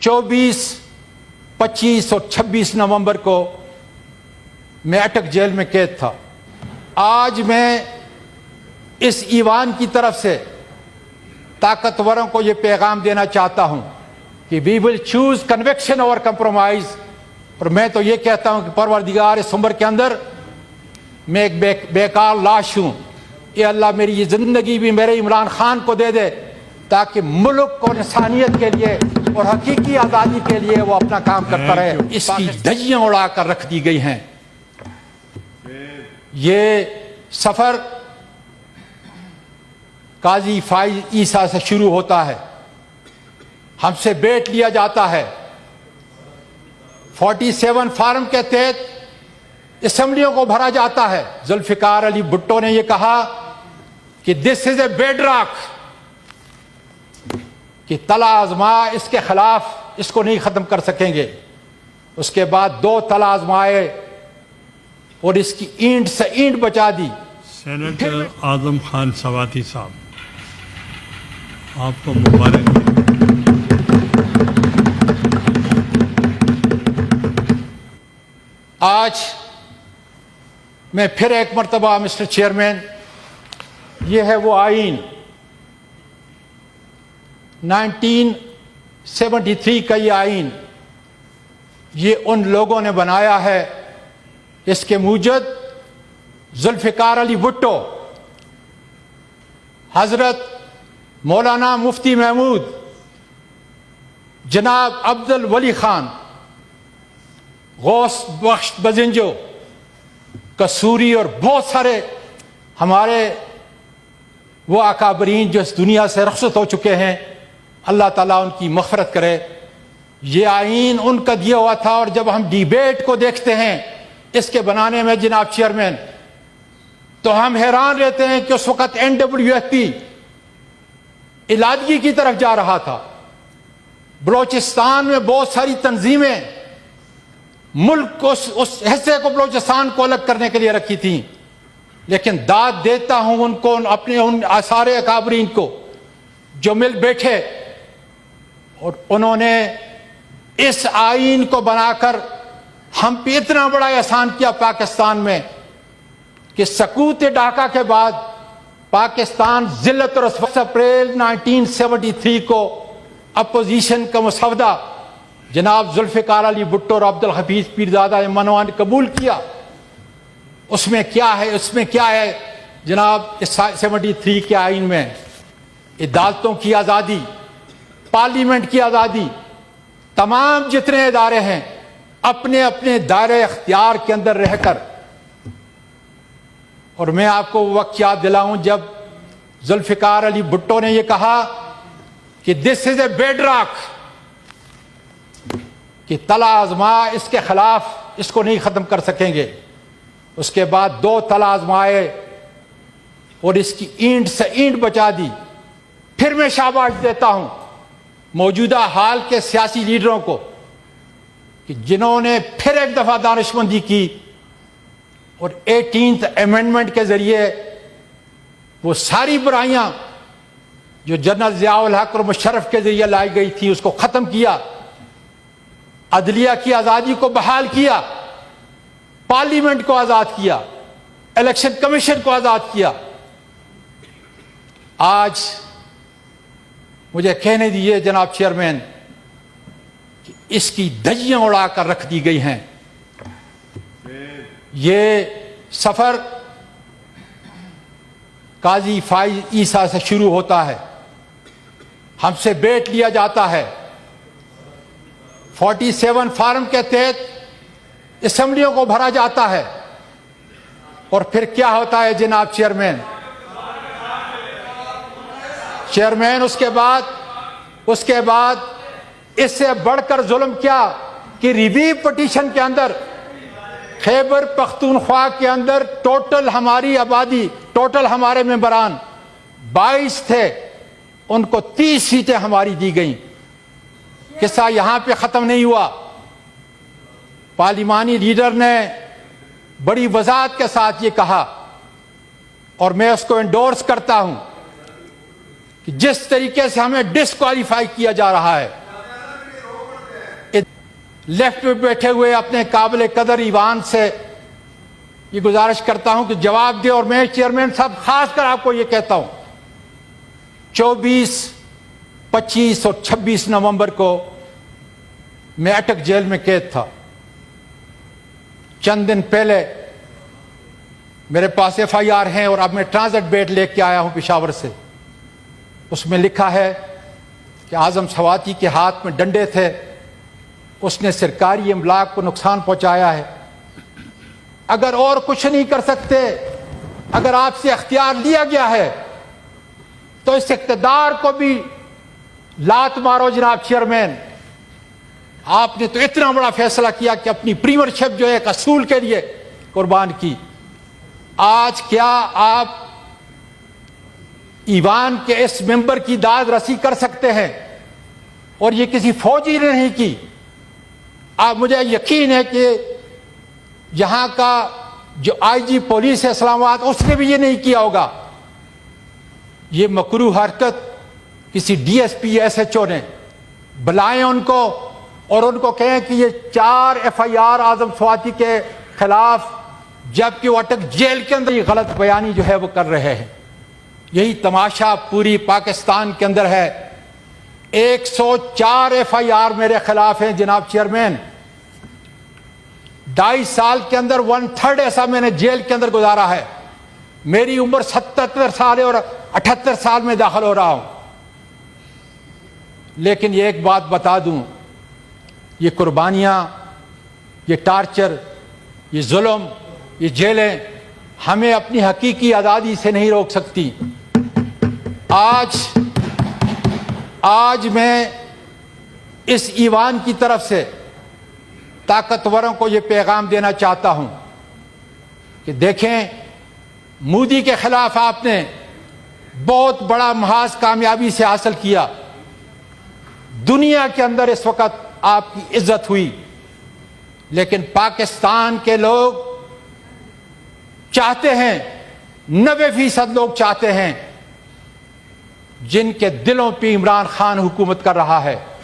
24, 25 اور 26 نومبر کو میں اٹک جیل میں قید تھا۔ آج میں اس ایوان کی طرف سے طاقتوروں کو یہ پیغام دینا چاہتا ہوں کہ وی ول چوز کنوکشن اور کمپرومائز، اور میں تو یہ کہتا ہوں کہ پروردگار اس عمر کے اندر میں ایک بیکار لاش ہوں، اے اللہ میری یہ زندگی بھی میرے عمران خان کو دے دے تاکہ ملک اور انسانیت کے لیے اور حقیقی آزادی کے لیے وہ اپنا کام کرتا رہے۔ اس کی دھجیاں اڑا کر رکھ دی گئی ہیں۔ یہ سفر قاضی فائز عیسیٰ سے شروع ہوتا ہے، ہم سے بیٹ لیا جاتا ہے، 47 فارم کے تحت اسمبلیوں کو بھرا جاتا ہے۔ ذوالفقار علی بھٹو نے یہ کہا کہ دس از اے بیڈ راک، کہ تلا آزما اس کے خلاف اس کو نہیں ختم کر سکیں گے۔ اس کے بعد 2 تلا آزمائے اور اس کی اینٹ سے اینٹ بچا دی۔ سینیٹر اعظم خان سواتی صاحب، آپ کو مبارک۔ آج میں پھر ایک مرتبہ مسٹر چیئرمین، یہ ہے وہ آئین 1973 کا یہ آئین، یہ ان لوگوں نے بنایا ہے، اس کے موجد ذوالفقار علی بھٹو، حضرت مولانا مفتی محمود، جناب عبد الولی خان، غوث بخش بزنجو، کسوری اور بہت سارے ہمارے وہ اکابرین جو اس دنیا سے رخصت ہو چکے ہیں، اللہ تعالیٰ ان کی مغفرت کرے۔ یہ آئین ان کا دیا ہوا تھا، اور جب ہم ڈیبیٹ کو دیکھتے ہیں اس کے بنانے میں جناب چیئرمین، تو ہم حیران رہتے ہیں کہ اس وقت NWFP علادگی کی طرف جا رہا تھا۔ بلوچستان میں بہت ساری تنظیمیں ملک کو اس حصے کو بلوچستان کو الگ کرنے کے لیے رکھی تھیں، لیکن داد دیتا ہوں ان کو، اپنے ان سارے اکابرین کو جو مل بیٹھے اور انہوں نے اس آئین کو بنا کر ہم پہ اتنا بڑا احسان کیا پاکستان میں کہ سقوط ڈھاکہ کے بعد پاکستان ذلت اور اپریل 1973 کو اپوزیشن کا مسودہ جناب ذوالفقار علی بھٹو اور عبد الحفیظ پیرزادہ منوان نے قبول کیا۔ اس میں کیا ہے جناب 73 کے آئین میں؟ عدالتوں کی آزادی، پارلیمنٹ کی آزادی، تمام جتنے ادارے ہیں اپنے اپنے دائرے اختیار کے اندر رہ کر۔ اور میں آپ کو وقت یاد دلاؤں جب ذوالفقار علی بھٹو نے یہ کہا کہ دس از اے بیڈ راک، کہ تلا آزما اس کے خلاف اس کو نہیں ختم کر سکیں گے۔ اس کے بعد 2 تلا آزمائے اور اس کی اینٹ سے اینٹ بچا دی۔ پھر میں شاباش دیتا ہوں موجودہ حال کے سیاسی لیڈروں کو کہ جنہوں نے پھر ایک دفعہ دانشمندی کی اور 18th امینڈمنٹ کے ذریعے وہ ساری برائیاں جو جنرل ضیاء الحق اور مشرف کے ذریعے لائی گئی تھی اس کو ختم کیا، عدلیہ کی آزادی کو بحال کیا، پارلیمنٹ کو آزاد کیا، الیکشن کمیشن کو آزاد کیا۔ آج مجھے کہنے دیجیے جناب چیئرمین کہ اس کی دھجیاں اڑا کر رکھ دی گئی ہیں۔ یہ سفر قاضی فائز عیسیٰ سے شروع ہوتا ہے، ہم سے بیٹ لیا جاتا ہے، 47 فارم کے تحت اسمبلیوں کو بھرا جاتا ہے، اور پھر کیا ہوتا ہے جناب چیئرمین؟ اس کے بعد اس سے بڑھ کر ظلم کیا کہ ریویو پٹیشن کے اندر خیبر پختونخوا کے اندر ٹوٹل ہماری آبادی، ٹوٹل ہمارے ممبران 22 تھے، ان کو 30 سیٹیں ہماری دی گئیں۔ قصہ یہاں پہ ختم نہیں ہوا، پارلیمانی لیڈر نے بڑی وضاحت کے ساتھ یہ کہا، اور میں اس کو انڈورس کرتا ہوں کہ جس طریقے سے ہمیں ڈسکوالیفائی کیا جا رہا ہے، لیفٹ میں بیٹھے ہوئے اپنے قابل قدر ایوان سے یہ گزارش کرتا ہوں کہ جواب دے، اور میں چیئرمین صاحب خاص کر آپ کو یہ کہتا ہوں، 24، 25 اور 26 نومبر کو میں اٹک جیل میں قید تھا۔ چند دن پہلے میرے پاس FIR ہیں اور اب میں ٹرانزٹ بیٹ لے کے آیا ہوں پشاور سے۔ اس میں لکھا ہے کہ اعظم سواتی کے ہاتھ میں ڈنڈے تھے، اس نے سرکاری املاک کو نقصان پہنچایا ہے۔ اگر اور کچھ نہیں کر سکتے، اگر آپ سے اختیار لیا گیا ہے تو اس اقتدار کو بھی لات مارو جناب چیئرمین۔ آپ نے تو اتنا بڑا فیصلہ کیا کہ اپنی پریمرشپ جو ہے ایک اصول کے لیے قربان کی۔ آج کیا آپ ایوان کے اس ممبر کی داد رسی کر سکتے ہیں؟ اور یہ کسی فوجی نے نہیں کی۔ آپ مجھے یقین ہے کہ یہاں کا جو IG پولیس ہے اسلام آباد، اس نے بھی یہ نہیں کیا ہوگا۔ یہ مکروہ حرکت کسی DSP SHO نے بلائیں ان کو اور ان کو کہیں کہ یہ 4 FIR اعظم سواتی کے خلاف، جبکہ وہ اٹک جیل کے اندر یہ غلط بیانی جو ہے وہ کر رہے ہیں۔ یہی تماشا پوری پاکستان کے اندر ہے۔ 104 FIR میرے خلاف ہیں جناب چیئرمین۔ 2.5 سال کے اندر 1/3 ایسا میں نے جیل کے اندر گزارا ہے۔ میری عمر 77 سال ہے اور 78 سال میں داخل ہو رہا ہوں۔ لیکن یہ ایک بات بتا دوں، یہ قربانیاں، یہ ٹارچر، یہ ظلم، یہ جیلیں ہمیں اپنی حقیقی آزادی سے نہیں روک سکتی۔ آج میں اس ایوان کی طرف سے طاقتوروں کو یہ پیغام دینا چاہتا ہوں کہ دیکھیں، مودی کے خلاف آپ نے بہت بڑا محاذ کامیابی سے حاصل کیا۔ دنیا کے اندر اس وقت آپ کی عزت ہوئی، لیکن پاکستان کے لوگ چاہتے ہیں، 90% لوگ چاہتے ہیں، جن کے دلوں پہ عمران خان حکومت کر رہا ہے،